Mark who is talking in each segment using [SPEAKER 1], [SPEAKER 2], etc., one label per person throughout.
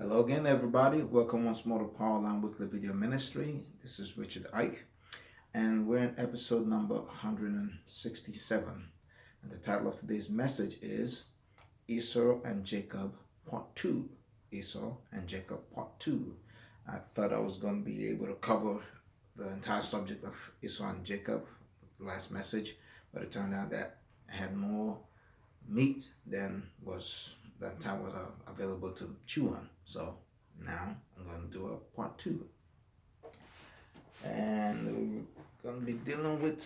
[SPEAKER 1] Hello again, everybody. Welcome once more to Powerline Weekly Video Ministry. This is Richard Ike, and we're in episode number 167. And the title of today's message is Esau and Jacob, Part 2. Esau and Jacob, Part 2. I thought I was going to be able to cover the entire subject of Esau and Jacob last message, but it turned out that I had more meat than time was available to chew on. So now I'm going to do a part two, and we're going to be dealing with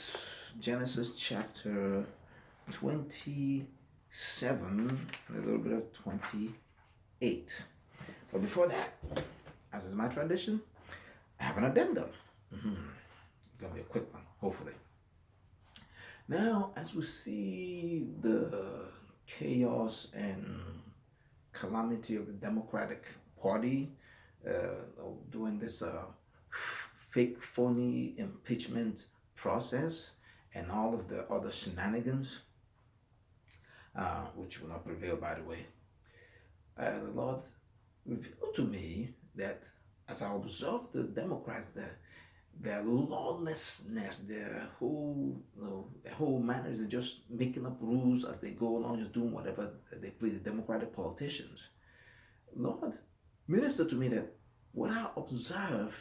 [SPEAKER 1] Genesis chapter 27 and a little bit of 28. But before that, as is my tradition, I have an addendum. It's going to be a quick one, hopefully. Now, as we see the chaos and calamity of the Democratic Party doing this fake, phony impeachment process and all of the other shenanigans, which will not prevail, by the way. The Lord revealed to me that as I observed the Democrats, their lawlessness, their whole manners is just making up rules as they go along, just doing whatever they please. The Democratic politicians, Lord, minister to me that what I observe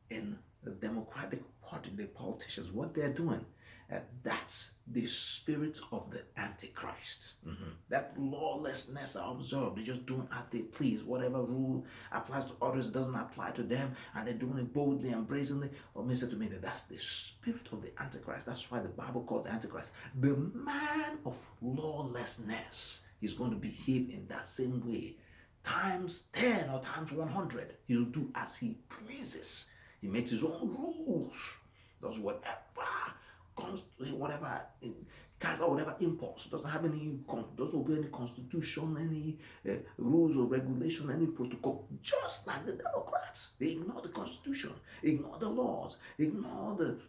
[SPEAKER 1] in the Democratic Party, the politicians, what they're doing, that's the spirit of the Antichrist. That lawlessness I observe, they're just doing as they please. Whatever rule applies to others doesn't apply to them, and they're doing it boldly and brazenly. Or minister to me that that's the spirit of the Antichrist. That's why the Bible calls the Antichrist the man of lawlessness. He's going to behave in that same way times 10 or times 100. He'll do as he pleases. He makes his own rules, does whatever comes to him, whatever carries out whatever impulse, doesn't obey any constitution, any rules or regulation, any protocol, just like the Democrats. They ignore the constitution, ignore the laws, ignore the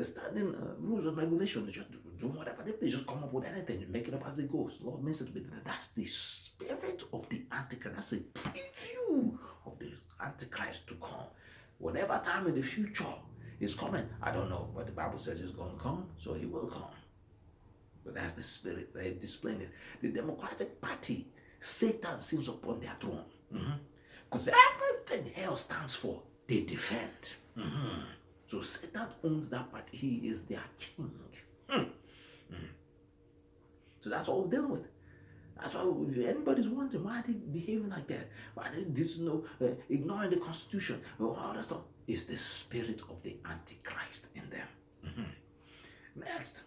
[SPEAKER 1] standing rules and regulations. They just do whatever they just come up with anything, make it up as they go. So Lord, minister to me, that's the spirit of the Antichrist. That's a preview of the Antichrist to come. Whatever time in the future is coming, I don't know, but the Bible says it's going to come, so he will come. But that's the spirit they're displaying it. The Democratic Party, Satan sits upon their throne. Because everything hell stands for, they defend. So Satan owns that party. He is their king. So that's what we're dealing with. That's why if anybody's wondering why they behaving like that, why they ignoring the Constitution, all that stuff, is the spirit of the Antichrist in them. Next,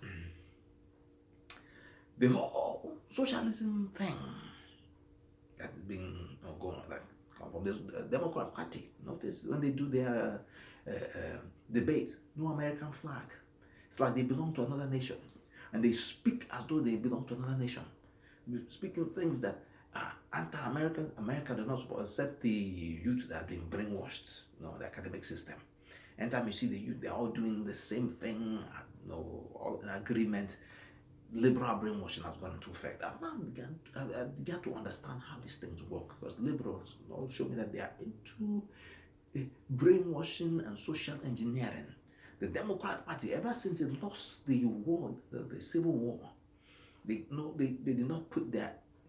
[SPEAKER 1] the whole socialism thing that's been going on, like come from this Democrat Party. Notice when they do their debate, no American flag. It's like they belong to another nation, and they speak as though they belong to another nation, speaking things that are anti-American. America does not support, except the youth that have been brainwashed, the academic system. Anytime you see the youth, they're all doing the same thing, all in agreement. Liberal brainwashing has gone into effect. I began to understand how these things work, because liberals all show me that they are into brainwashing and social engineering. The Democrat Party, ever since it lost the war, the Civil War, they did not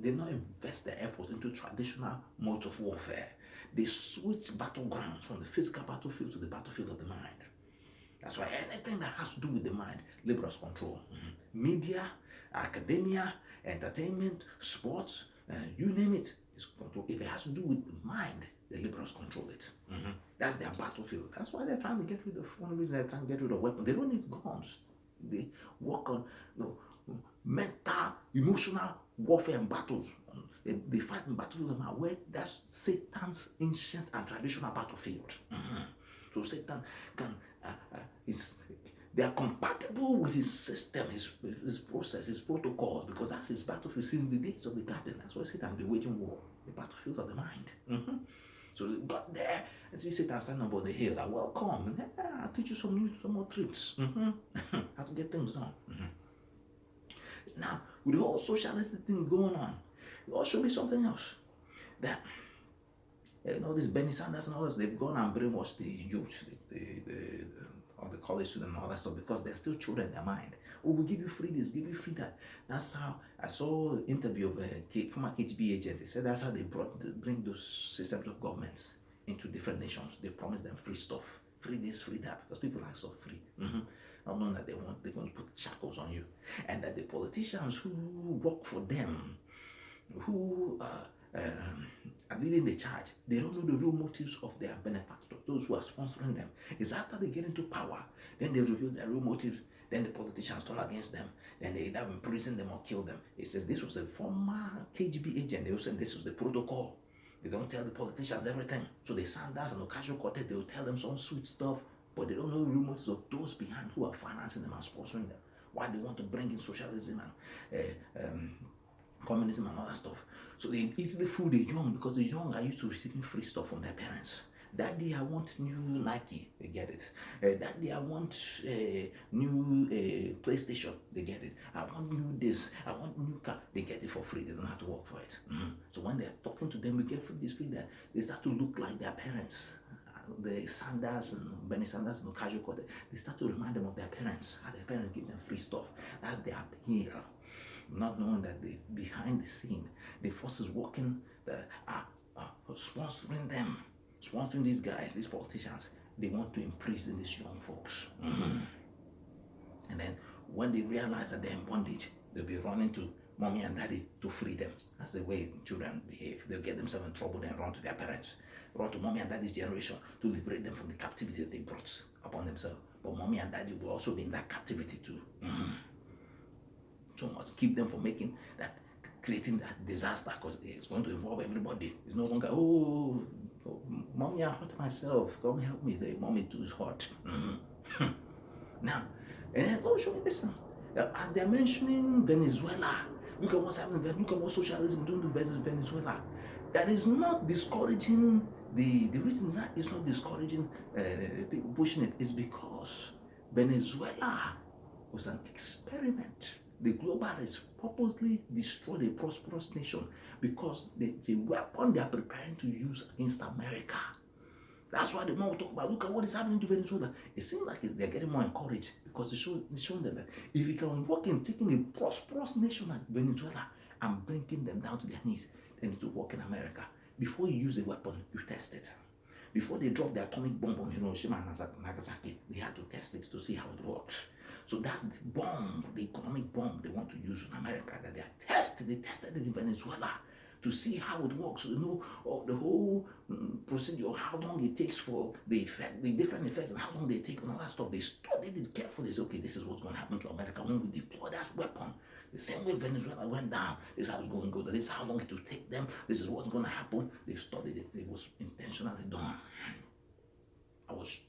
[SPEAKER 1] invest their efforts into traditional modes of warfare. They switched battlegrounds from the physical battlefield to the battlefield of the mind. That's why anything that has to do with the mind, liberals control. Media, academia, entertainment, sports, you name it, is control. If it has to do with the mind, the liberals control it. That's their battlefield. That's why they're trying to get rid of, one reason they're trying to get rid of weapons. They don't need guns. They work on mental, emotional warfare and battles. They fight in battlefield of mind, where that's Satan's ancient and traditional battlefield. So Satan can, they are compatible with his system, his process, his protocols, because that's his battlefield since the days of the garden. That's why Satan has been waging war, the battlefield of the mind. So they got there and see Satan standing up on the hill. Like, welcome, I'll teach you some more tricks. How to get things done. Now, with the whole socialistic thing going on, Lord, show me something else. that this Benny Sanders and others, they've gone and brainwashed the youth, or the college students and all that stuff because they're still children in their mind. Oh, we'll give you free this, give you free that. That's how I saw an interview of a former KGB agent. They said that's how they bring those systems of governments into different nations. They promise them free stuff, free this, free that, because people like stuff free. Not knowing that they're going to put shackles on you, and that the politicians who work for them, who are leading the charge, they don't know the real motives of their benefactors, those who are sponsoring them. It's after they get into power, then they reveal their real motives, then the politicians turn against them, then they either imprison them or kill them. They said this was a former KGB agent. They said this was the protocol. They don't tell the politicians everything. So they Sanders and Ocasio Cortez, they will tell them some sweet stuff, but they don't know the real motives of those behind who are financing them and sponsoring them. Why they want to bring in socialism and communism and all that stuff. So they easily fool the young because the young are used to receiving free stuff from their parents. Daddy, I want new Nike, they get it. Daddy, I want a new PlayStation, they get it. I want new this, I want new car, they get it for free, they don't have to work for it. So when they're talking to them, we get free this, free that, they start to look like their parents. The Sanders and Bernie Sanders and Ocasio Cortez, they start to remind them of their parents, how their parents give them free stuff. That's their appeal. Not knowing that behind the scene, the forces working that are sponsoring them, sponsoring these guys, these politicians. They want to imprison these young folks. And then when they realize that they're in bondage, they'll be running to mommy and daddy to free them. That's the way children behave. They'll get themselves in trouble, then run to their parents, run to mommy and daddy's generation to liberate them from the captivity that they brought upon themselves. But mommy and daddy will also be in that captivity too. So must keep them from creating that disaster, because it's going to involve everybody. It's no longer, mommy, I hurt myself. Come help me. The mommy too is hot. Now, Lord, show me this. As they're mentioning Venezuela, look at what's happening. Look at what socialism doing in Venezuela. That is not discouraging. The reason that is not discouraging people pushing it is because Venezuela was an experiment. The globalists purposely destroyed a prosperous nation because it's a weapon they are preparing to use against America. That's why the more we talk about, look at what is happening to Venezuela. It seems like they're getting more encouraged because it's showing them that if you can work in taking a prosperous nation like Venezuela and bringing them down to their knees, then it will work in America. Before you use a weapon, you test it. Before they drop the atomic bomb on Hiroshima and Nagasaki, they had to test it to see how it works. So that's the bomb, the economic bomb they want to use in America, that they tested it in Venezuela to see how it works. So they know the whole procedure, how long it takes for the different effects, and how long they take and all that stuff. They studied it carefully. They said, okay, this is what's going to happen to America when we deploy that weapon. The same way Venezuela went down, this is how it's going to go. This is how long it will take them. This is what's going to happen. They've studied it. It was intentionally done.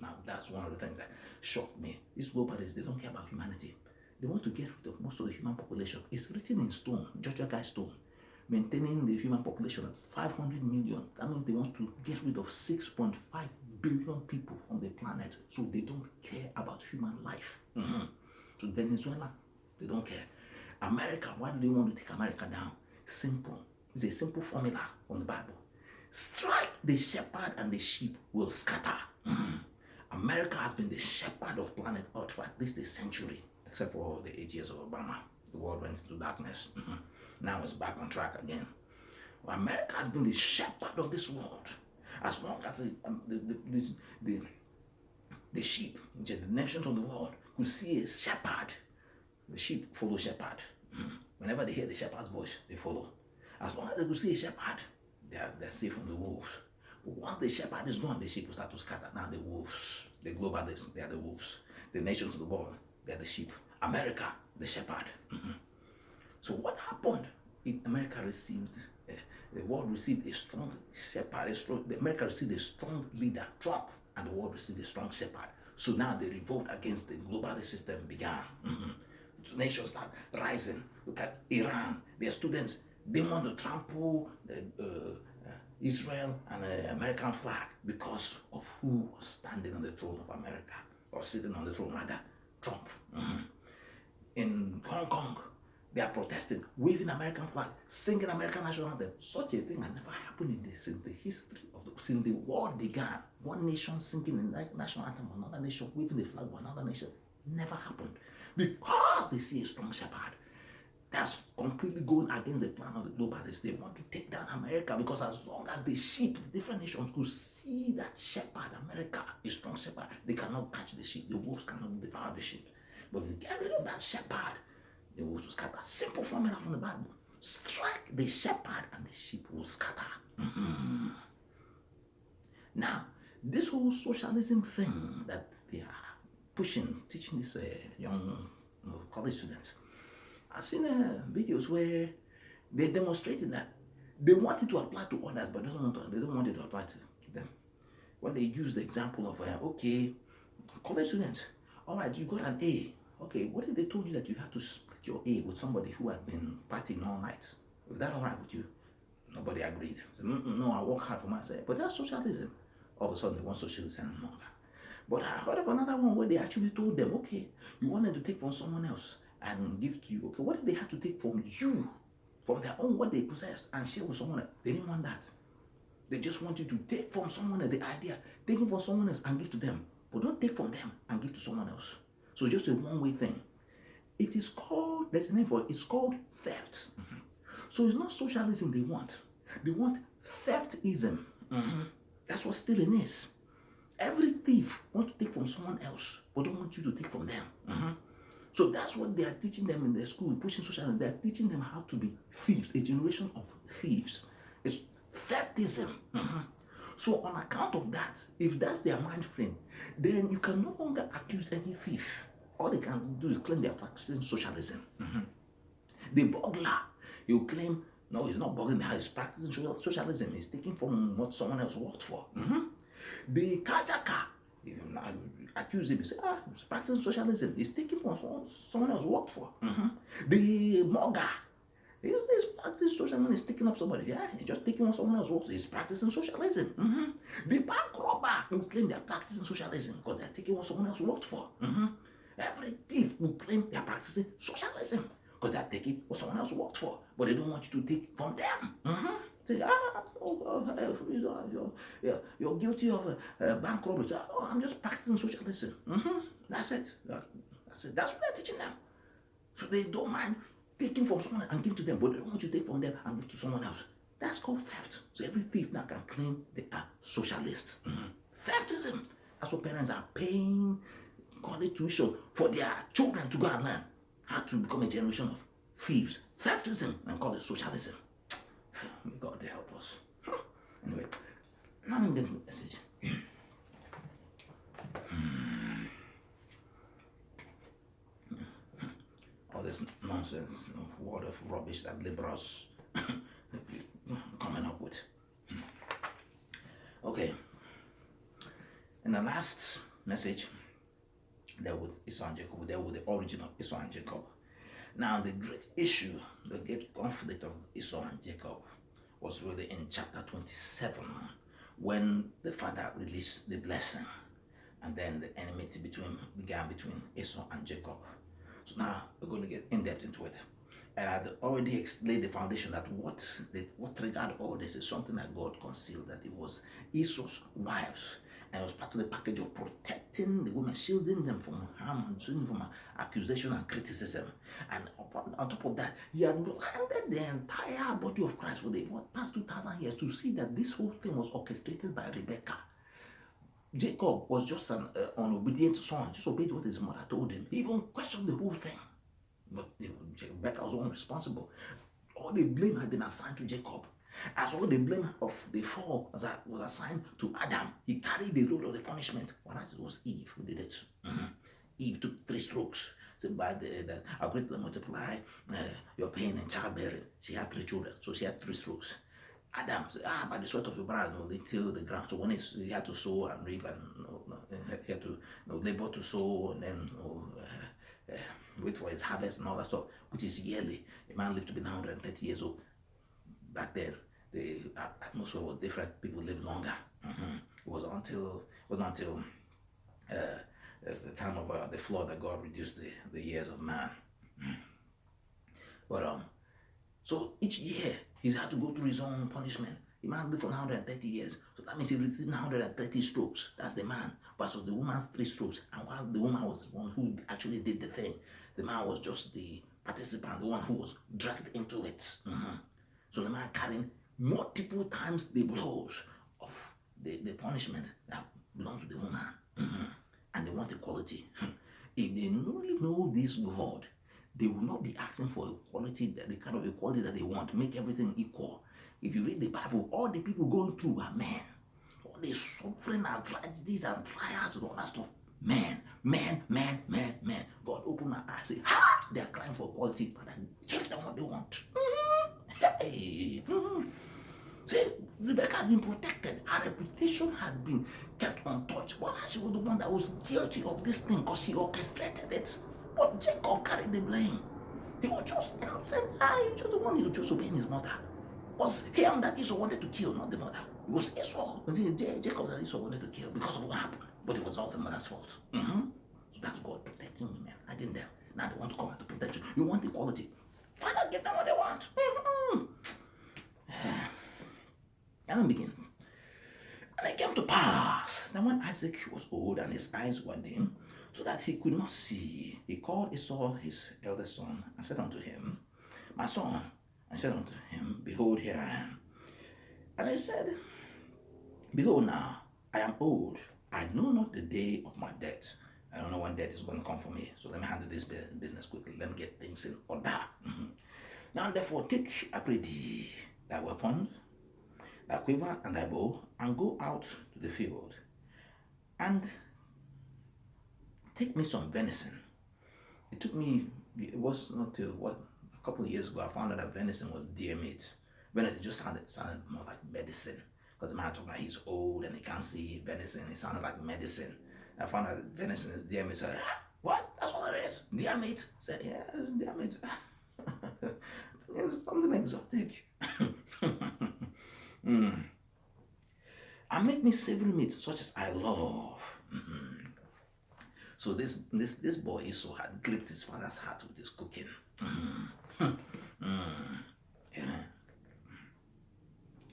[SPEAKER 1] Now that's one of the things that shocked me. These globalists, they don't care about humanity. They want to get rid of most of the human population. It's written in stone, Georgia Guy stone, maintaining the human population at 500 million. That means they want to get rid of 6.5 billion people on the planet. So they don't care about human life. So Venezuela, they don't care. America, why do they want to take America down? Simple. It's a simple formula on the Bible. Strike the shepherd and the sheep will scatter. America has been the shepherd of planet Earth for at least a century, except for the 8 years of Obama. The world went into darkness. Now it's back on track again. Well, America has been the shepherd of this world. As long as the sheep, the nations of the world, who see a shepherd, the sheep follow shepherd. Whenever they hear the shepherd's voice, they follow. As long as they could see a shepherd, they're safe from the wolves. But once the shepherd is gone, the sheep will start to scatter. Now the wolves, the globalists, they are the wolves. The nations of the world, they are the sheep. America, the shepherd. So what happened? America received, the world received a strong shepherd. America received a strong leader, Trump, and the world received a strong shepherd. So now the revolt against the globalist system began. So nations start rising. Look at Iran. Their students, they want to trample Israel and the American flag because of who was standing on the throne of America, or sitting on the throne rather, Trump. In Hong Kong, They are protesting, waving American flag, singing American national anthem. Such a thing had never happened since the history of since the world began. One nation singing the national anthem, another nation waving the flag of another nation. Never happened because they see a strong shepherd. That's completely going against the plan of the globalists. They want to take down America because as long as the sheep, the different nations could see that shepherd, America, a strong shepherd, they cannot catch the sheep. The wolves cannot devour the sheep. But if you get rid of that shepherd, the wolves will scatter. Simple formula from the Bible. Strike the shepherd and the sheep will scatter. Mm-hmm. Now, this whole socialism thing that they are pushing, teaching these young college students, I've seen videos where they're demonstrating that they want it to apply to others, but they don't want it to apply to them. When they use the example of, okay, college students, all right, you got an A. Okay, what if they told you that you have to split your A with somebody who had been partying all night? Is that all right with you? Nobody agreed. So, no, I work hard for myself. But that's socialism. All of a sudden, they want socialism and all that. But I heard of another one where they actually told them, okay, you wanted to take from someone else and give to you. Okay, what if they had to take from you, from their own what they possess, and share with someone else? They didn't want that. They just want you to take from someone else the idea, take it from someone else and give to them. But don't take from them and give to someone else. So just a one-way thing. It is called, there's a name for it, it's called theft. Mm-hmm. So it's not socialism they want. They want theftism. Mm-hmm. That's what stealing is. Every thief wants to take from someone else, but don't want you to take from them. Mm-hmm. So that's what they are teaching them in their school, pushing socialism. They are teaching them how to be thieves, a generation of thieves. It's theftism. Mm-hmm. So on account of that, if that's their mind frame, then you can no longer accuse any thief. All they can do is claim they are practicing socialism. Mm-hmm. The burglar, he'll claim, no, he's not burgling, he's practicing socialism. He's taking from what someone else worked for. Mm-hmm. The carjacker, accuse him, say, he's practicing socialism. He's taking from someone else worked for. Mm-hmm. The mugger, he's practicing socialism. He's taking up somebody. Yeah, he's just taking what someone else works. He's practicing socialism. Mm-hmm. The bank robber will claim they're practicing socialism because they're taking what someone else worked for. Mm-hmm. Every thief will claim they're practicing socialism because they're taking what someone else worked for, but they don't want you to take from them. Mm-hmm. Say, you're guilty of bank robbery. Say, I'm just practicing socialism. Mm-hmm. That's it. That's it. That's what they're teaching them. So they don't mind taking from someone and give to them, but they don't want you to take from them and give to someone else. That's called theft. So every thief now can claim they are socialists. Mm-hmm. Theftism. That's what parents are paying college tuition for their children to go and learn how to become a generation of thieves. Theftism and call it socialism. May God help us. Anyway, now I'm getting the message. All this nonsense, word of rubbish that liberals coming up with. Okay. In the last message, there with Esau and Jacob, there with the origin of Esau and Jacob. Now, the great issue, the great conflict of Esau and Jacob was really in chapter 27, when the father released the blessing, and then the enmity began between Esau and Jacob. So now we're going to get in depth into it. And I'd already laid the foundation that what triggered all this is something that God concealed, that it was Esau's wives. And it was part of the package of protecting the women, shielding them from harm and shielding them from accusation and criticism. And on top of that, he had blinded the entire body of Christ for the past 2,000 years to see that this whole thing was orchestrated by Rebecca. Jacob was just an unobedient son, just obeyed what his mother told him. He even questioned the whole thing. But Rebecca was the one responsible. All the blame had been assigned to Jacob. As all the blame of the fall was assigned to Adam, he carried the load of the punishment. Whereas it was Eve who did it. Mm-hmm. Eve took 3 strokes. So by that I'll greatly multiply your pain in childbearing. She had 3 children, so she had 3 strokes. Adam said, by the sweat of your brow will they till the ground. So when he had to sow and reap, and he had to labor to sow, and then wait for his harvest and all that stuff, which is yearly. A man lived to be 930 years old. Back then, the atmosphere was different. People lived longer. Mm-hmm. It wasn't until the time of the flood that God reduced the years of man. Mm-hmm. But so each year he's had to go through his own punishment. The man lived for 130 years. So that means he received 130 strokes. That's the man. Versus the woman's 3 strokes. And while the woman was the one who actually did the thing, the man was just the participant, the one who was dragged into it. So the man carrying multiple times the blows of the punishment that belongs to the woman. And they want equality. If they only know this God, they will not be asking for equality, the kind of equality that they want, make everything equal. If you read the Bible, all the people going through are men. All the suffering and tragedies and trials and all that stuff, men. God opened my eyes, say, ha! They are crying for equality, but I give them what they want. Hey. See, Rebecca had been protected. Her reputation had been kept untouched. But she was the one that was guilty of this thing because she orchestrated it. But Jacob carried the blame. He was just innocent. He was just the one who chose obeying his mother. It was him that Esau wanted to kill, not the mother. It was Esau, Jacob that Esau wanted to kill because of what happened. But it was all the mother's fault. So that's God protecting women. I didn't know. Now they want to come out to protect you. You want equality. Why not give them what they want? And then begin. And it came to pass that when Isaac was old and his eyes were dim, so that he could not see, he called Esau his eldest son and said unto him, my son, and said unto him, behold, here I am. And I said, behold now, I am old. I know not the day of my death. I don't know when death is going to come for me. So let me handle this business quickly. Let me get things in order. Now therefore take, I pray thee, thy weapons, thy quiver and thy bow, and go out to the field, and take me some venison. It was not till a couple of years ago, I found out that venison was deer meat. Venison just sounded more like medicine. Because the man talked about he's old and he can't see venison. It sounded like medicine. I found out that venison is deer meat. So I said, what? That's all it is? Deer meat? I said, yeah, it's deer meat. It's something exotic. And make me savory meat such as I love. So this boy Esau had gripped his father's heart with his cooking. Yeah.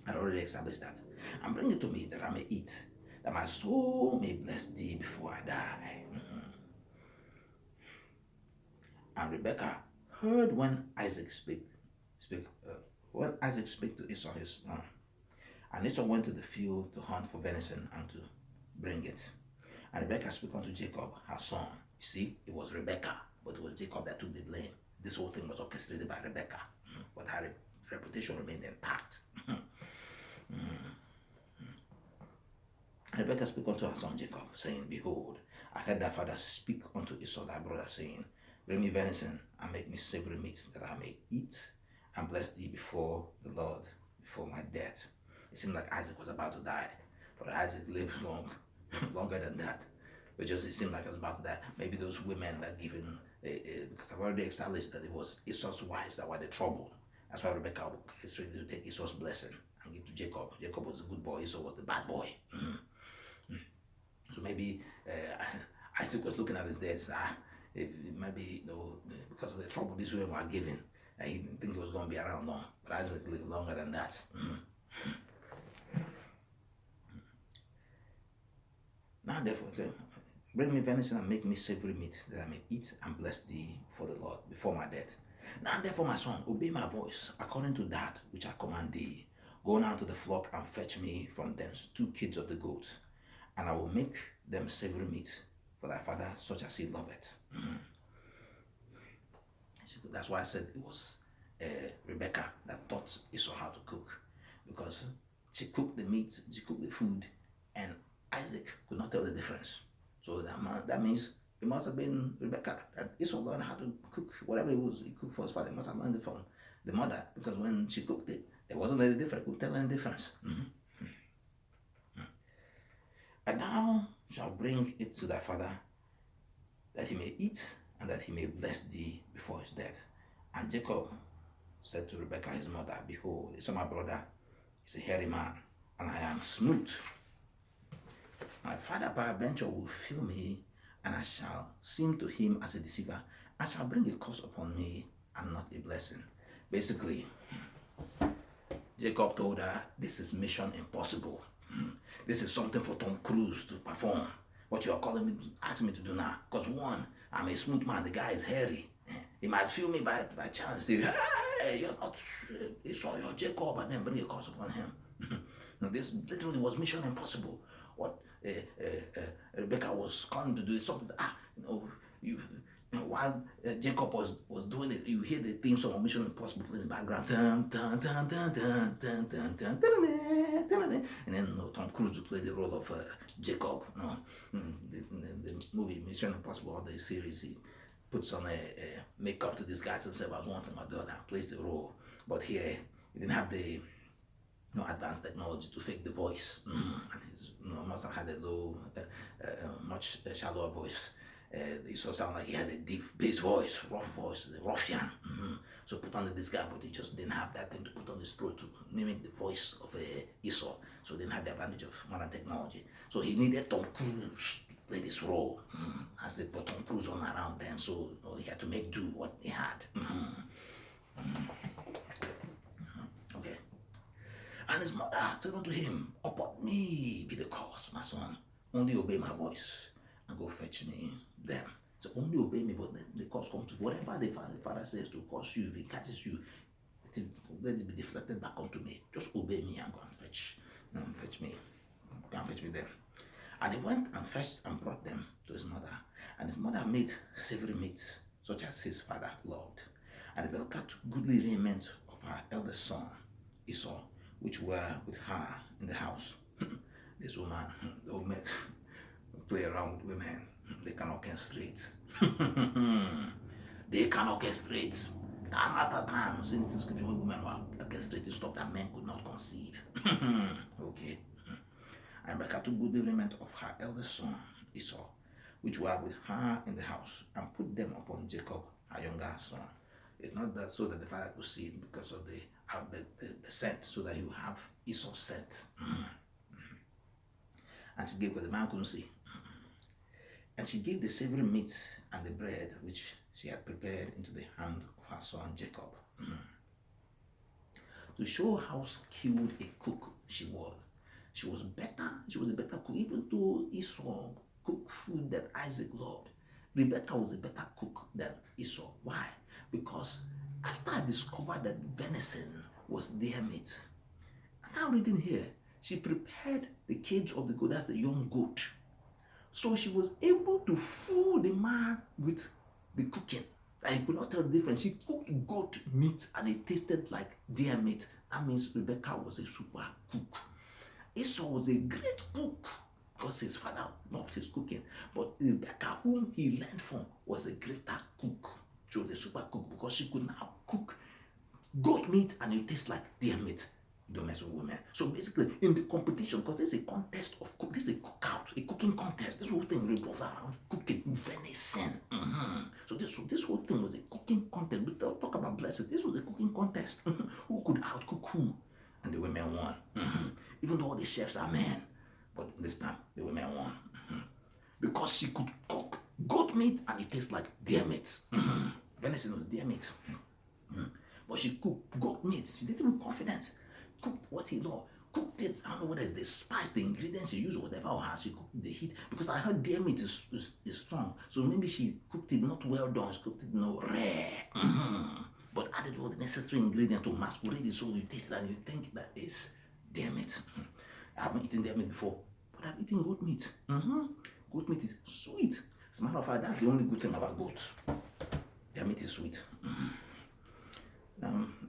[SPEAKER 1] I already established that. And bring it to me that I may eat, that my soul may bless thee before I die. And Rebekah heard when Isaac spake to Esau his son. And Esau went to the field to hunt for venison and to bring it. And Rebekah spake unto Jacob, her son. You see, it was Rebekah, but it was Jacob that took the blame. This whole thing was orchestrated by Rebekah, but her reputation remained intact. Rebekah spake unto her son Jacob, saying, behold, I heard thy father speak unto Esau thy brother, saying, bring me venison, and make me savory meat, that I may eat, and bless thee before the Lord, before my death. It seemed like Isaac was about to die, but Isaac lived longer than that. But just it seemed like he was about to die. Maybe those women that given, because I've already established that it was Esau's wives that were the trouble. That's why Rebekah is ready to take Esau's blessing and give to Jacob. Jacob was a good boy, Esau was the bad boy. So maybe Isaac was looking at his dad, maybe because of the trouble these women were giving, he didn't think he was going to be around long. But Isaac lived longer than that. Now therefore, say, bring me venison and make me savory meat, that I may eat and bless thee for the Lord before my death. Now therefore, my son, obey my voice according to that which I command thee. Go now to the flock and fetch me from thence 2 kids of the goats, and I will make them savory meat for thy father, such as he loveth. That's why I said it was Rebekah that taught Esau how to cook, because she cooked the meat, she cooked the food, and Isaac could not tell the difference. So that means it must have been Rebekah that Esau learned how to cook whatever he cooked for his father. He must have learned it from the mother, because when she cooked it, there wasn't any difference. Couldn't tell any difference. And thou shalt bring it to thy father, that he may eat, and that he may bless thee before his death. And Jacob said to Rebekah his mother, behold, Esau my brother is a hairy man, and I am smooth. My father peradventure will feel me, and I shall seem to him as a deceiver, and shall bring a curse upon me and not a blessing. Basically, Jacob told her, this is mission impossible. This is something for Tom Cruise to perform. What you are calling me, asking me to do now. Because one, I'm a smooth man, the guy is hairy. He might feel me by chance. Say, hey, you're not Esau, you're Jacob, and then bring a curse upon him. Now, this literally was mission impossible. What Rebecca was calling to do is something. While Jacob was doing it, you hear the theme song of Mission Impossible playing in the background. Dun, dun, dun, dun, dun, dun, dun, dun, dun, dun, and then Tom Cruise will play the role of Jacob. The movie Mission Impossible, or the series, he puts on a makeup to disguise himself as one thing or the other, plays the role. But here, he didn't have the advanced technology to fake the voice. And he must have had a low, much shallower voice. It so sound like he had a deep bass voice, rough voice, the ruffian. So put on the disguise, but he just didn't have that thing to put on his throat to mimic the voice of Esau. So he didn't have the advantage of modern technology. So he needed Tom Cruise to play this role. As it, but Tom Cruise wasn't around then, so he had to make do what he had. Okay. And his mother said unto him, upon me be the cause, my son. Only obey my voice and go fetch me them. So only obey me, but then the cause comes to whatever the father says to cause you, if he catches you, let it be deflected back onto me. Just obey me and go and fetch me. Go and fetch me them. And he went and fetched and brought them to his mother. And his mother made savory meat, such as his father loved. And Rebekah took goodly raiment of her eldest son, Esau, which were with her in the house. This woman, the old men play around with women. They can orchestrate. They can orchestrate. Time after time, since the scripture, women were orchestrating stuff that men could not conceive. Okay. And Rebekah took good raiment of her eldest son, Esau, which were with her in the house, and put them upon Jacob, her younger son. It's not that so that the father could see it because of the scent, so that you have Esau's scent. And she gave, because the man couldn't see. And she gave the savory meat and the bread which she had prepared into the hand of her son Jacob. To show how skilled a cook she was. She was better. She was a better cook. Even though Esau cooked food that Isaac loved, Rebecca was a better cook than Esau. Why? Because after I discovered that venison was their meat, and now reading here, she prepared the cage of the goat, that's the young goat. So she was able to fool the man with the cooking. And he could not tell the difference. She cooked goat meat and it tasted like deer meat. That means Rebecca was a super cook. Esau was a great cook because his father loved his cooking. But Rebecca, whom he learned from, was a greater cook. She was a super cook because she could now cook goat meat and it tastes like deer meat. Don't mess with women. So basically, in the competition, because this is a contest of cook, this is a cookout, a cooking contest. This whole thing revolves around cooking venison. So this whole thing was a cooking contest. We don't talk about blessings. This was a cooking contest. Who could outcook who? And the women won. Even though all the chefs are men, but this time the women won because she could cook goat meat and it tastes like deer meat. Venison was deer meat, but she cooked goat meat. She did it with confidence. Cooked what he loved. Cooked it. I don't know whether it's the spice, the ingredients she used, or whatever, or how she cooked the heat. Because I heard deer meat is strong, so maybe she cooked it not well done. She cooked it rare, but added all the necessary ingredients to masquerade it so you taste it and you think that it's deer meat. I haven't eaten deer meat before, but I've eaten goat meat. Goat meat is sweet. As a matter of fact, that's the only good thing about goat. Their meat is sweet.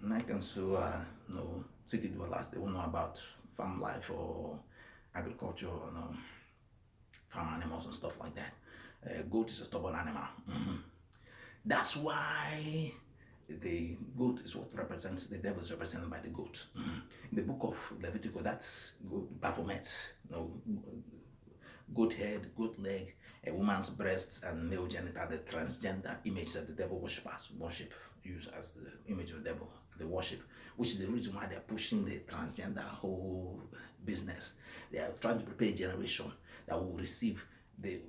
[SPEAKER 1] Americans who city dwellers, they won't know about farm life or agriculture, farm animals and stuff like that. Goat is a stubborn animal. That's why the goat is what represents, the devil is represented by the goat. In the book of Leviticus, that's goat, Baphomet, goat head, goat leg, a woman's breasts, and male genital, the transgender image that the devil worshippers worship, use as the image of the devil, the worship, which is the reason why they're pushing the transgender whole business. They are trying to prepare a generation that will receive the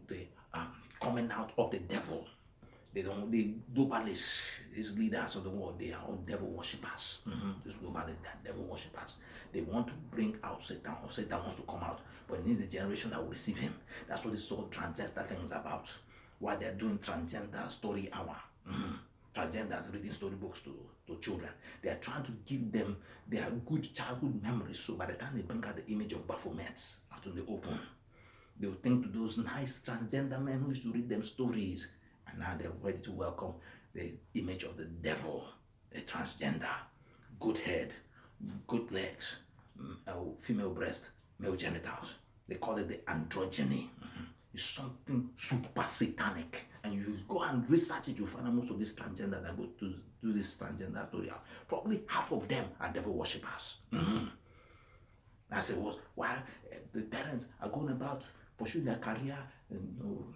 [SPEAKER 1] coming out of the devil. They globalists, these leaders of the world, they are all devil worshippers. These globalists, they are devil worshippers. They want to bring out Satan, or Satan wants to come out, but it needs a generation that will receive him. That's what this whole transgender thing is about. Why they're doing transgender story hour. Transgenders reading storybooks to children. They are trying to give them their good childhood memories, so by the time they bring out the image of Baphomet out in the open, they will think to those nice transgender men who used to read them stories, and now they're ready to welcome the image of the devil, a transgender, good head, good legs, female breast, male genitals. They call it the androgyny. It's something super satanic. And you go and research it, you find out most of these transgender that go to do this transgender story, probably half of them are devil worshippers. That's it was why the parents are going about pursuing their career and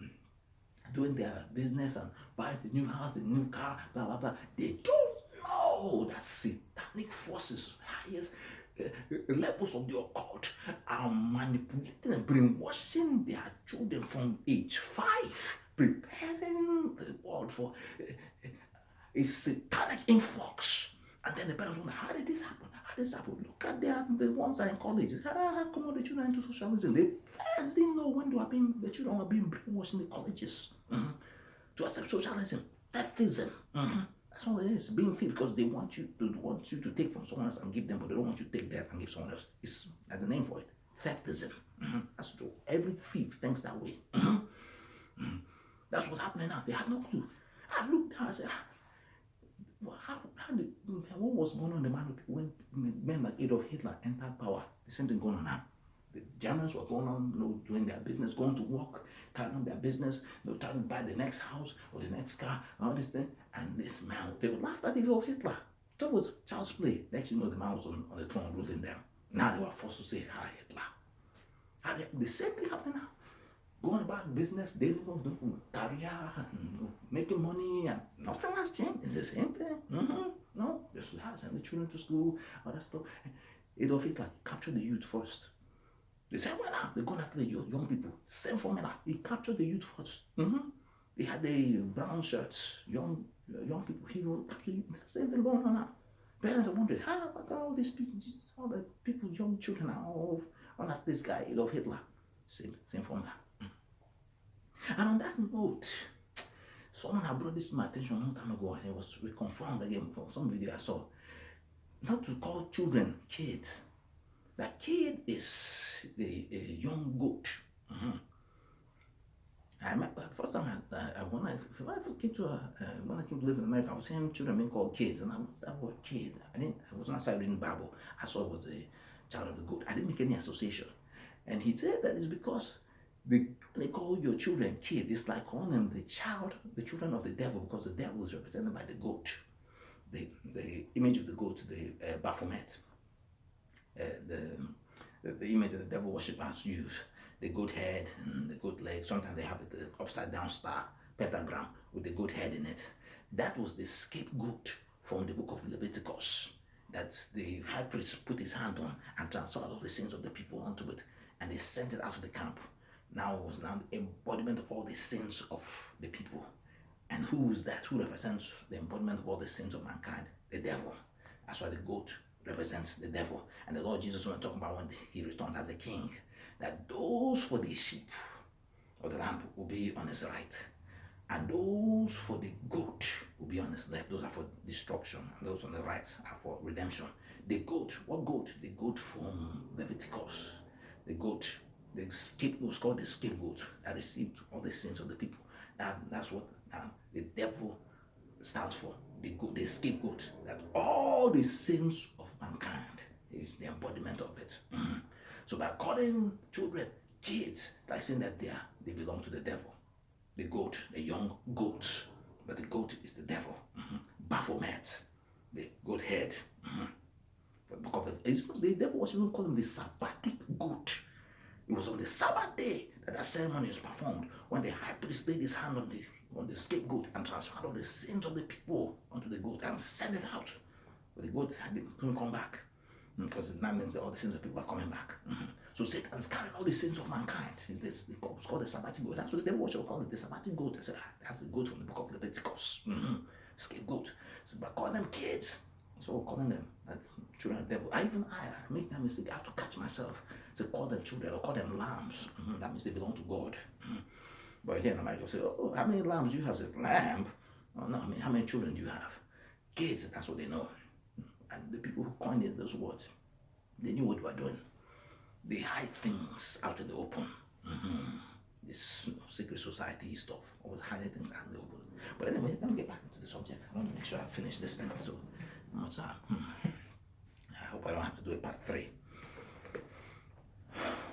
[SPEAKER 1] doing their business and buying the new house, the new car, blah blah blah. They don't know that satanic forces, highest levels of the occult, are manipulating and brainwashing their children from age 5, preparing the world for a satanic influx. And then the parents wonder, how did this happen? How did this happen? Look at the ones that are in college. How come all the children into socialism? The parents didn't know when the children were being brainwashed in the colleges to accept socialism, theftism. That's all it is, being fed, because they want you to take from someone else and give them, but they don't want you to take theirs and give someone else. It's that's the name for it, theftism. That's true. Every thief thinks that way. That's what's happening now. They have no clue. I looked down and said, what was going on in the mind of people when men like Adolf Hitler entered power? The same thing going on now. The Germans were going on, doing their business, going to work, carrying on their business, trying to buy the next house or the next car, all this thing. And this man, they laughed at Adolf Hitler. That was child's play. Next thing you know, the man was on the throne ruling them. Now they were forced to say, hi, Hitler. The same thing happening now. Going about business, daily career, and making money, and nothing has changed. It's the same thing. No, just send the children to school, all that stuff. Adolf Hitler captured the youth first. The same way now, they're going after the young people. Same formula. He captured the youth first. They had the brown shirts, young people. He will capture you. Same thing going on now. Parents are wondering, how about all these people, all the people, young children are all after this guy, Adolf Hitler. Same formula. And on that note, someone had brought this to my attention a long time ago, and it was reconfirmed again from some video I saw. Not to call children kids. That kid is a young goat. I remember the first time when I first came to live in America, I was hearing children being called kids, and I was that word kid. I was not started reading the Bible. I saw it was a child of the goat. I didn't make any association. And he said that it's because they call your children kid. It's like calling them the children of the devil, because the devil is represented by the goat. The image of the goat, the Baphomet. The image that the devil worshippers use, the goat head and the goat leg. Sometimes they have the upside down star pentagram with the goat head in it. That was the scapegoat from the book of Leviticus, that the high priest put his hand on and transferred all the sins of the people onto it, and they sent it out of the camp. Now it was now the embodiment of all the sins of the people. And who is that? Who represents the embodiment of all the sins of mankind? The devil. That's why the goat represents the devil. And the Lord Jesus, when talking about when he returns as the king, that those for the sheep or the lamb will be on his right, and those for the goat will be on his left. Those are for destruction, and those on the right are for redemption. The goat, what goat? The goat from Leviticus. The goat, the scapegoat was called the scapegoat that received all the sins of the people. And that's what the devil stands for. The scapegoat, that all the sins of mankind is the embodiment of it. So by calling children kids, like saying that they belong to the devil. The goat, the young goat, but the goat is the devil. Baphomet, the goat head. The devil was even called him the Sabbatic goat. It was on the Sabbath day that ceremony is performed, when the high priest laid his hand on the scapegoat and transferred all the sins of the people onto the goat and sent it out. But the goat couldn't come back, because that means that all the sins of the people are coming back. So Satan's carrying all the sins of mankind. It's called the Sabbatic goat. That's what the devil will call it, the Sabbatic goat. I said, that's the goat from the book of Leviticus. Scapegoat. So by calling them kids, so calling them children of the devil. I make that mistake. I have to catch myself. So call them children or call them lambs. That means they belong to God. But here in America, say, oh, how many lambs do you have? Say, lamb? Oh, no, I mean, how many children do you have? Kids, that's what they know. And the people who coined those words, they knew what they were doing. They hide things out in the open. This secret society stuff, always hiding things out in the open. But anyway, let me get back into the subject. I want to make sure I finish this thing. So, what's up? I hope I don't have to do a part 3.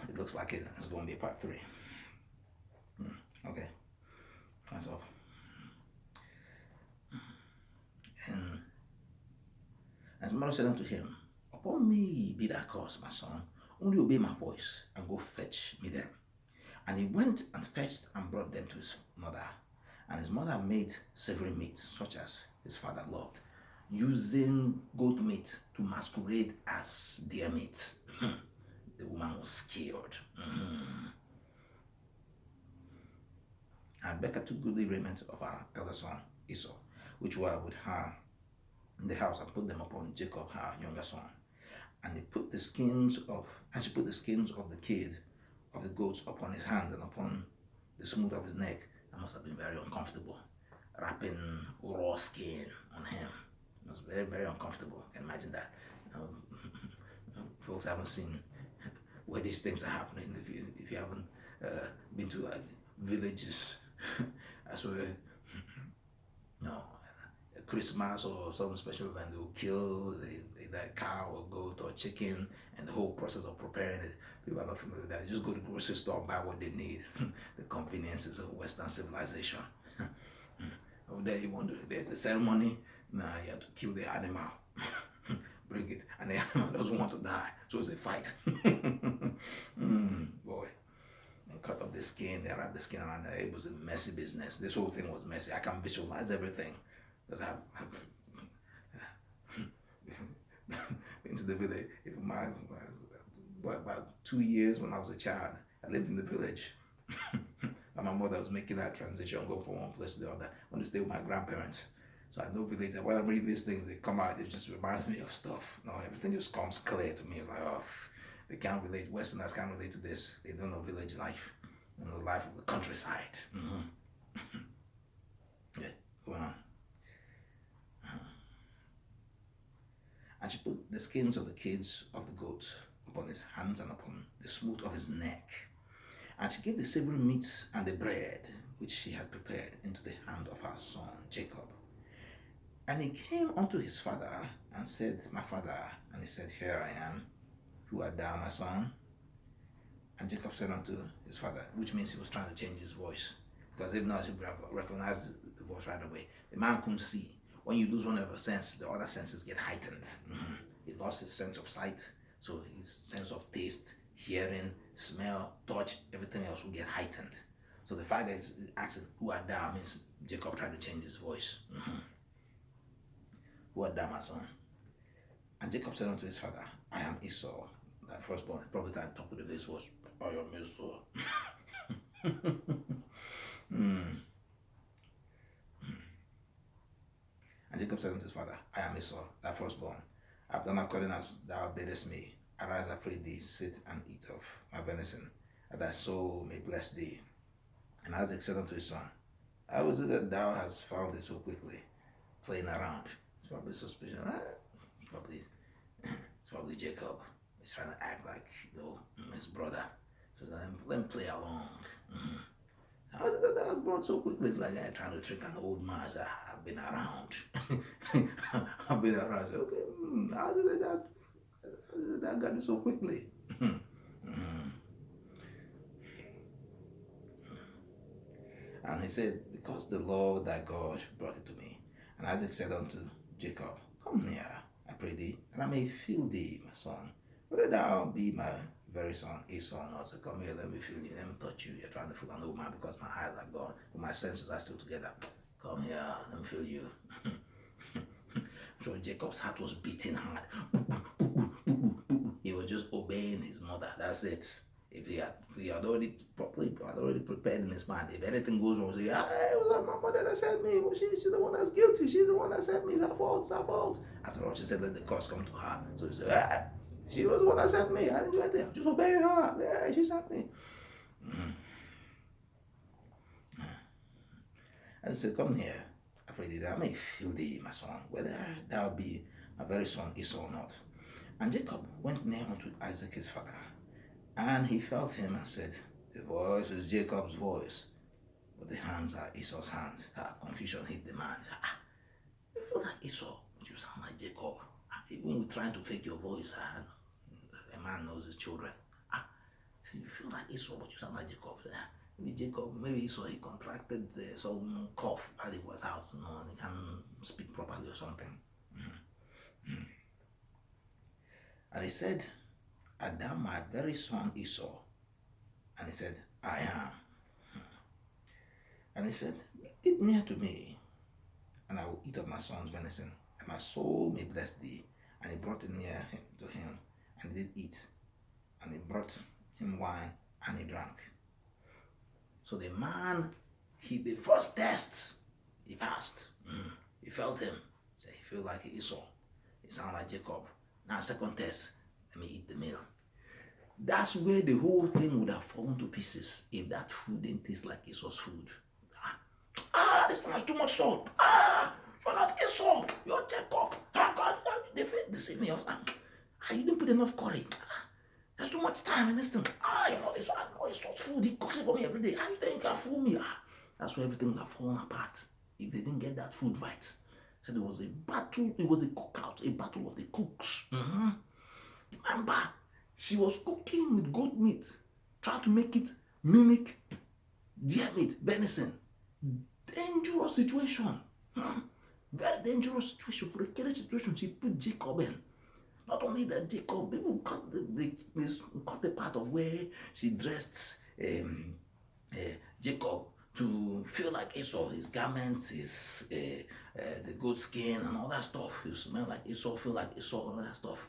[SPEAKER 1] It looks like it's going to be a part 3. Okay, that's all. And as mother said unto him, upon me be thy curse, my son. Only obey my voice and go fetch me them. And he went and fetched and brought them to his mother. And his mother made savory meat, such as his father loved, using goat meat to masquerade as deer meat. The woman was scared. And Rebekah took goodly raiment of her elder son Esau, which were with her in the house, and put them upon Jacob, her younger son. And she put the skins of the kid of the goats upon his hand and upon the smooth of his neck. That must have been very uncomfortable, wrapping raw skin on him. It was very, very uncomfortable. Can imagine that. Folks haven't seen where these things are happening. If you haven't been to villages, I swear, Christmas or some special event, they will kill that cow or goat or chicken, and the whole process of preparing it. People are not familiar with that. They just go to the grocery store and buy what they need. The conveniences of Western civilization. Over there, there's a ceremony. Now you have to kill the animal, bring it, and the animal doesn't want to die, so it's a fight. Boy. Cut off the skin, they wrap the skin around there. It was a messy business. This whole thing was messy. I can visualize everything. Because I've been to the village. About 2 years when I was a child, I lived in the village. And my mother was making that transition, going from one place to the other. I want to stay with my grandparents. So I know village. When I read these things, they come out, it just reminds me of stuff. Everything just comes clear to me. It's like, oh, they can't relate. Westerners can't relate to this. They don't know village life. They know the life of the countryside. Yeah, go on. And she put the skins of the kids of the goats upon his hands and upon the smooth of his neck. And she gave the savory meats and the bread which she had prepared into the hand of her son Jacob. And he came unto his father and said, my father. And he said, here I am. Who art thou, my son? And Jacob said unto his father, which means he was trying to change his voice. Because if not, he would have recognized the voice right away. The man couldn't see. When you lose one of your sense, the other senses get heightened. He lost his sense of sight, so his sense of taste, hearing, smell, touch, everything else will get heightened. So the fact that he's asking, who art thou, means Jacob tried to change his voice. Who art thou, my son? And Jacob said unto his father, I am Esau, thy firstborn. Probably that top of the verse was, I am Esau. And Jacob said unto his father, I am Esau, thy firstborn. I have done according as thou biddest me. Arise, I pray thee, sit and eat of my venison, that thy soul may bless thee. And Isaac said unto his son, how is it that thou hast found it so quickly, playing around? It's probably suspicion. It's probably Jacob. He's trying to act like his brother. So let him play along. How is it that was brought so quickly? It's like I'm trying to trick an old man. I've been around. I've been around. So, okay, how is it that got it so quickly? And he said, because the Lord thy God brought it to me. And Isaac said unto Jacob, come near, I pray thee, and I may feel thee, my son, whether thou be my very son Esau or not. So come here, let me feel you, let me touch you. You're trying to fool an old man because my eyes are gone, but my senses are still together. Come here, let me feel you. So Jacob's heart was beating hard. He He was just obeying his mother. That's it. If he had already prepared in his mind, if anything goes wrong, say, it was my mother that sent me. Well, she's the one that's guilty. She's the one that sent me. It's her fault. It's her fault. After all, she said, let the curse come to her. So he said, she was the one that sent me. I didn't do anything. Just obey her. Yeah, she sent me. And he said, come here. I pray that I may feel thee, my son, whether thou be my very son Esau or not. And Jacob went near unto Isaac his father, and he felt him and said, the voice is Jacob's voice, but the hands are Esau's hands. Confusion hit the man. You feel like Esau, but you sound like Jacob. Even with trying to fake your voice, a man knows his children. So you feel like Esau, but you sound like Jacob. Maybe Esau, he contracted some cough while he was out, and he can speak properly or something. And he said, art thou my very son Esau? And he said, I am. And he said, get near to me, and I will eat of my son's venison, and my soul may bless thee. And he brought it near to him, and he did eat. And he brought him wine, and he drank. So the man, the first test, he passed. He felt him. So he feel like Esau. He sound like Jacob. Now second test, let me eat the meal. That's where the whole thing would have fallen to pieces if that food didn't taste like Esau's food. This one has too much salt. You're not Esau. You're Jacob. God, they deceive me. You didn't put enough curry. There's too much time in this thing. Esau. I know Esau's food. He cooks it for me every day. You think you can fool me? That's where everything would have fallen apart if they didn't get that food right. So there was a battle. It was a cookout, a battle of the cooks. Remember, she was cooking with goat meat, trying to make it mimic deer meat, venison. Dangerous situation. Very dangerous situation. Precarious situation. She put Jacob in. Not only that, Jacob, people cut the part of where she dressed Jacob to feel like Esau. His garments, the goat skin and all that stuff. You smell like Esau, feel like Esau, all that stuff.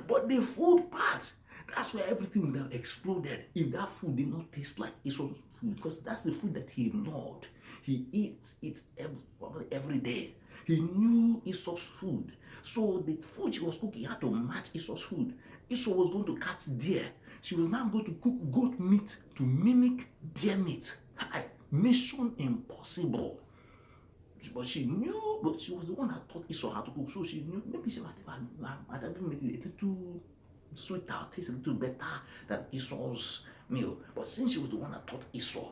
[SPEAKER 1] But the food part, that's where everything would have exploded if that food did not taste like Esau's food, because that's the food that he loved. He eats it every day. He knew Esau's food. So the food she was cooking had to match Esau's food. Esau was going to catch deer. She was now going to cook goat meat to mimic deer meat. Mission impossible. But she knew, but she was the one that taught Esau how to cook. So she knew, maybe she might have made it a little sweeter, taste a little better than Esau's meal. But since she was the one that taught Esau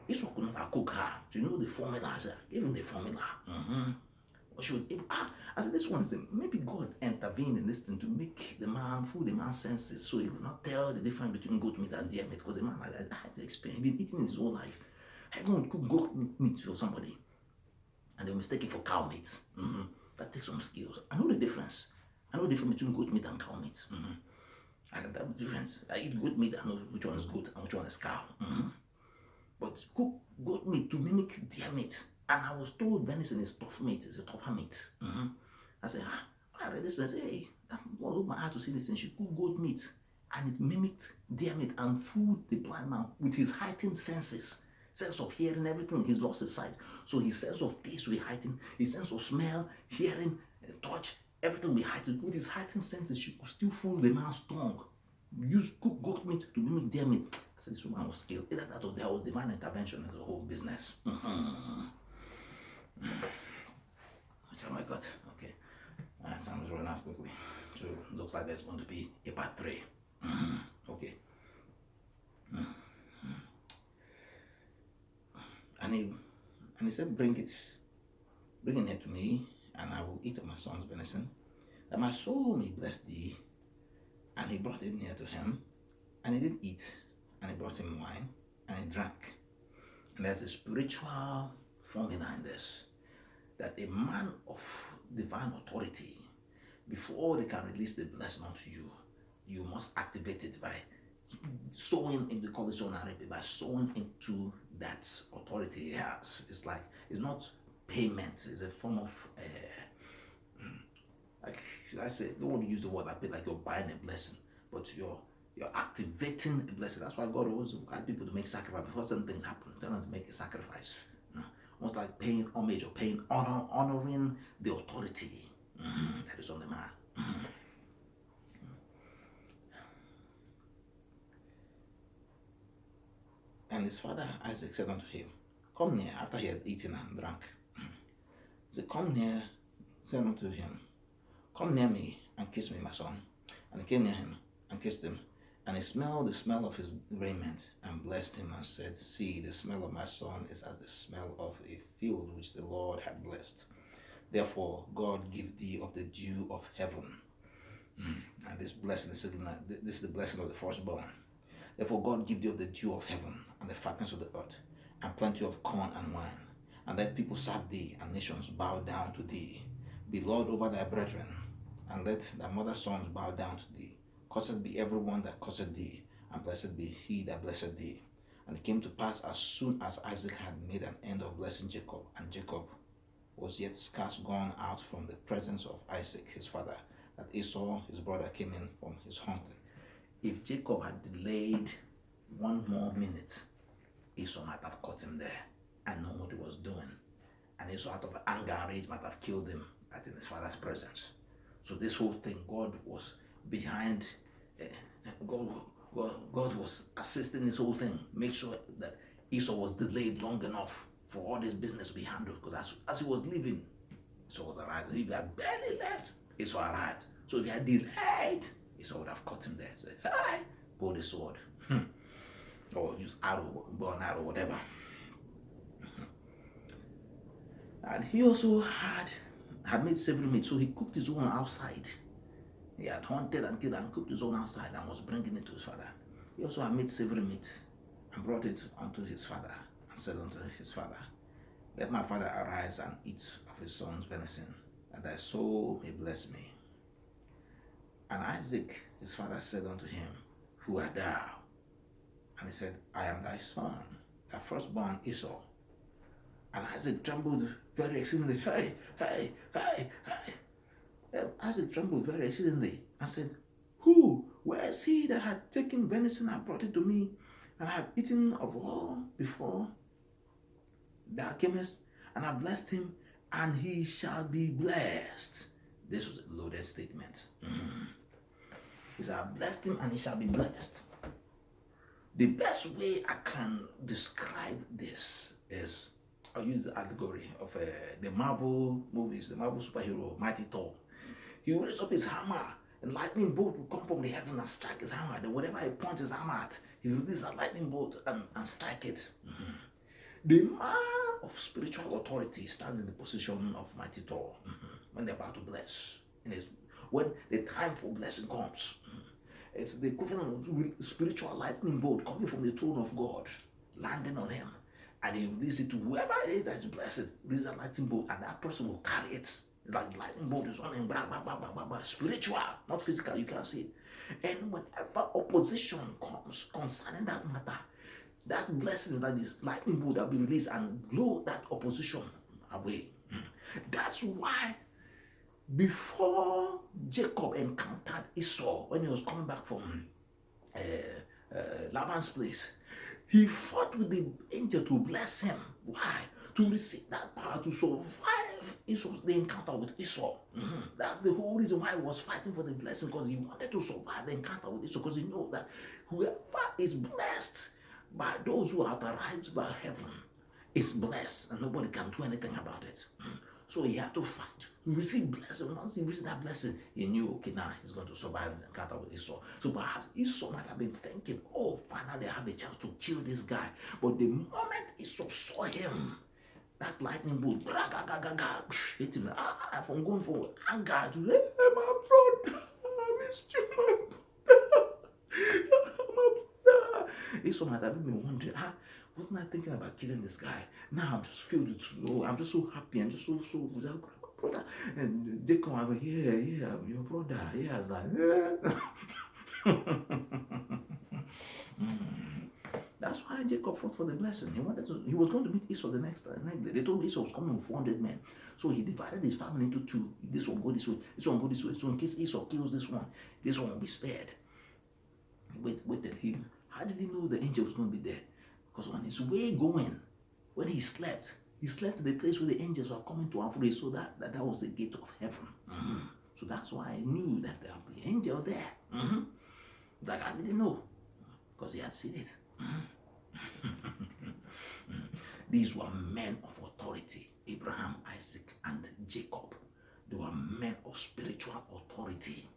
[SPEAKER 1] could not cook her. She knew the formula. I said, give him the formula. But she was able, I said, this one is maybe God intervened in this thing to make the man, fool the man's senses, so he could not tell the difference between goat meat and deer meat, because the man had the experience. He'd been eating his whole life. I don't cook goat meat for somebody, and they'll mistake it for cow meat. That takes some skills. I know the difference. I know the difference between goat meat and cow meat. I can tell the difference. I eat goat meat, I know which one is goat and which one is cow. But cook goat meat to mimic deer meat. And I was told venison is tough meat, it's a tougher meat. I said, I read this and said, hey, that one opened my heart to see this, and she cooked goat meat, and it mimicked deer meat and fooled the blind man with his heightened senses. Sense of hearing, everything, he's lost his sight. So his sense of taste will be heightened, his sense of smell, hearing, touch, everything will be heightened. With his heightened senses, she could still fool the man's tongue. Use cooked goat meat to mimic deer meat. I said, this woman was skilled. Either that or there was divine intervention in the whole business. Which time I got? Okay. Time is running out quickly. So it looks like there's going to be a part 3. Okay. And he said, bring it here to me, and I will eat of my son's venison, that my soul may bless thee. And he brought it near to him, and he did eat, and he brought him wine, and he drank. And there's a spiritual formula in this, that a man of divine authority, before they can release the blessing unto you, you must activate it by sowing in the college by sowing into that authority he has. It's like, it's not payment, it's a form of like, should I say, don't want to use the word like you're buying a blessing, but you're activating a blessing. That's why God always requires people to make sacrifice before certain things happen. Tell them to make a sacrifice. Almost like paying homage or paying honor, honoring the authority that is on the man. And his father Isaac said unto him, Come near, after he had eaten and drunk. He said, Come near, said unto him, Come near me and kiss me, my son. And he came near him and kissed him. And he smelled the smell of his raiment and blessed him and said, See, the smell of my son is as the smell of a field which the Lord had blessed. Therefore, God give thee of the dew of heaven. And this blessing, this is the blessing of the firstborn. Therefore, God give thee of the dew of heaven and the fatness of the earth, and plenty of corn and wine. And let people serve thee, and nations bow down to thee. Be Lord over thy brethren, and let thy mother's sons bow down to thee. Cursed be everyone that cursed thee, and blessed be he that blessed thee. And it came to pass, as soon as Isaac had made an end of blessing Jacob, and Jacob was yet scarce gone out from the presence of Isaac his father, that Esau his brother came in from his hunting. If Jacob had delayed one more minute, Esau might have caught him there and known what he was doing. And Esau, out of anger and rage, might have killed him in his father's presence. So this whole thing, God was behind. God was assisting this whole thing. Make sure that Esau was delayed long enough for all this business to be handled. Because as he was leaving, Esau was arrived. If he had barely left, Esau arrived. So if he had delayed, Esau would have caught him there. Said, "Hey, pull the sword." Or use arrow, bow and arrow, whatever. And he also had made several meat, so he cooked his own outside. He had hunted and killed and cooked his own outside and was bringing it to his father. He also had made several meat and brought it unto his father, and said unto his father, Let my father arise and eat of his son's venison, that thy soul may bless me. And Isaac his father said unto him, Who art thou? And he said, I am thy son, thy firstborn Esau. And Isaac trembled very exceedingly. Hey. Isaac trembled very exceedingly and said, Who? Where is he that had taken venison and brought it to me? And I have eaten of all before thou camest, and I blessed him, and he shall be blessed. This was a loaded statement. He said, I blessed him, and he shall be blessed. The best way I can describe this is, I'll use the allegory of the Marvel movies, the Marvel superhero, Mighty Thor. He will raise up his hammer, and lightning bolt will come from the heaven and strike his hammer. Then whatever he points his hammer at, he will release a lightning bolt and strike it. The man of spiritual authority stands in the position of Mighty Thor when they're about to bless. When the time for blessing comes. It's the equivalent of spiritual lightning bolt coming from the throne of God, landing on him. And he releases it to whoever it is that is blessed, releases a lightning bolt, and that person will carry it. It's like the lightning bolt is on him, spiritual, not physical, you can't see it. And whenever opposition comes concerning that matter, that blessing, that is lightning bolt that will be released and blow that opposition away. That's why before Jacob encountered Esau, when he was coming back from Laban's place, he fought with the angel to bless him. Why? To receive that power to survive the encounter with Esau. That's the whole reason why he was fighting for the blessing, because he wanted to survive the encounter with Esau, because he knew that whoever is blessed by those who are authorized by heaven is blessed, and nobody can do anything about it. So he had to fight. He received blessing. Once he received that blessing, he knew, okay, now he's going to survive the encounter with Esau. So perhaps Esau might have been thinking, oh, finally I have a chance to kill this guy. But the moment Esau saw him, that lightning bolt, hit him. From going from anger to, hey, my brother, I missed you, my brother. Esau might have been wondering, wasn't I thinking about killing this guy? Now I'm just filled with, I'm just so happy and just so without my brother. And Jacob, I go, yeah, your brother. Yeah, I was like, That's why Jacob fought for the blessing. He was going to meet Esau the next day. They told Esau was coming with 400 men. So he divided his family into two. This one go this way, this one go this way. So in case Esau kills this one will be spared. waited him. How did he know the angel was going to be there? Because on his way going, when he slept to the place where the angels were coming to and fro. So that was the gate of heaven. So that's why I knew that there would be an angel there. Like I didn't know, because he had seen it. These were men of authority, Abraham, Isaac, and Jacob. They were men of spiritual authority.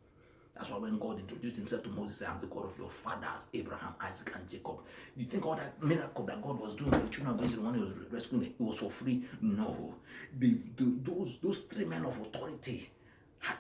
[SPEAKER 1] That's why when God introduced himself to Moses, he said, I'm the God of your fathers, Abraham, Isaac, and Jacob. You think all that miracle that God was doing for the children of Israel when he was rescuing them, it was for free? No. Those three men of authority had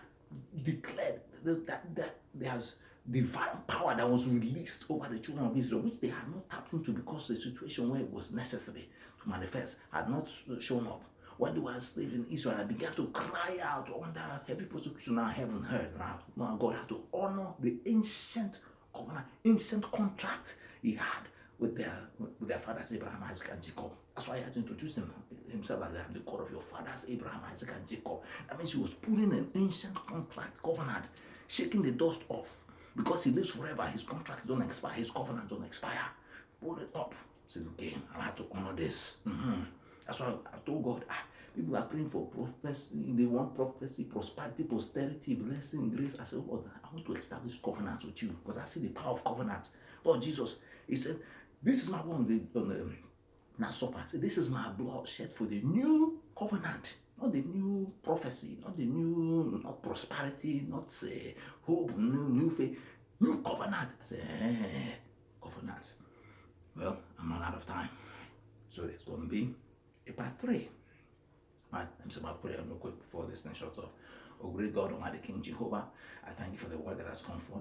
[SPEAKER 1] declared that there's divine power that was released over the children of Israel, which they had not tapped into because the situation where it was necessary to manifest had not shown up. When they were enslaved in Israel, I began to cry out under heavy persecution. Now heaven heard. Now God had to honor the ancient covenant, ancient contract he had with their fathers Abraham, Isaac, and Jacob. That's why he had to introduce himself as the God of your fathers Abraham, Isaac, and Jacob. That means he was pulling an ancient contract, covenant, shaking the dust off. Because he lives forever, his contract don't expire, his covenant don't expire. Pull it up. Say, okay, I have to honor this. That's why I told God, people are praying for prophecy. They want prophecy, prosperity, posterity, blessing, grace. I said, Lord, I want to establish covenants with you because I see the power of covenants. Lord Jesus, he said, this is my one on the Last Supper. I said, this is my blood shed for the new covenant. Not the new prophecy, not prosperity, not hope, new faith, new covenant. I said, covenant. Well, I'm not out of time. So it's going to be a part 3. Let me say my prayer real quick before this thing shuts off. Oh, great God, Almighty King Jehovah, I thank you for the word that has come forth.